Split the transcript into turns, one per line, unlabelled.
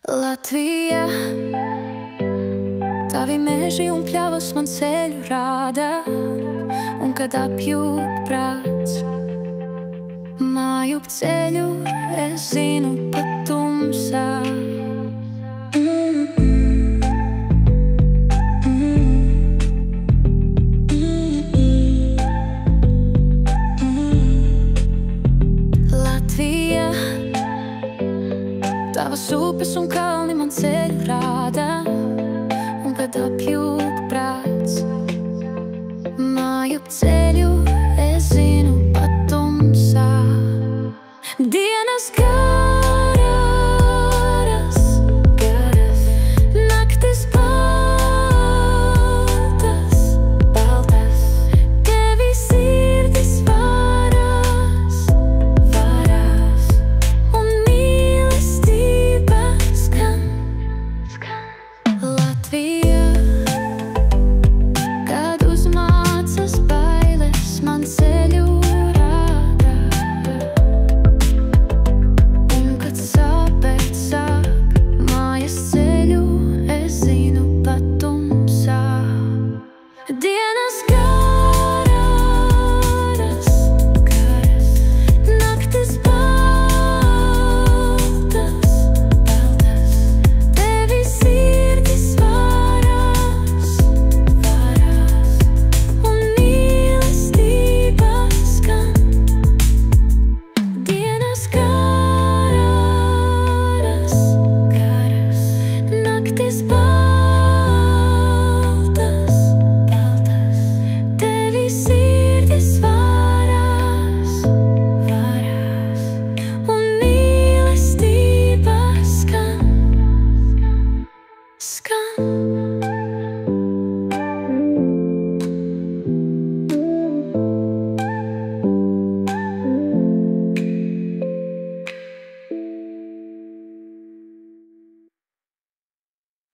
Latvija, tavi meži un pļavas man ceļu rāda, un kad apjūt prāts māju ceļu, es zinu pat tumsā. Latvija, tavas upes un kalni man ceļu rāda, un kad apjūt prāts māju ceļu, es zinu pat tumsā. Dienas gāja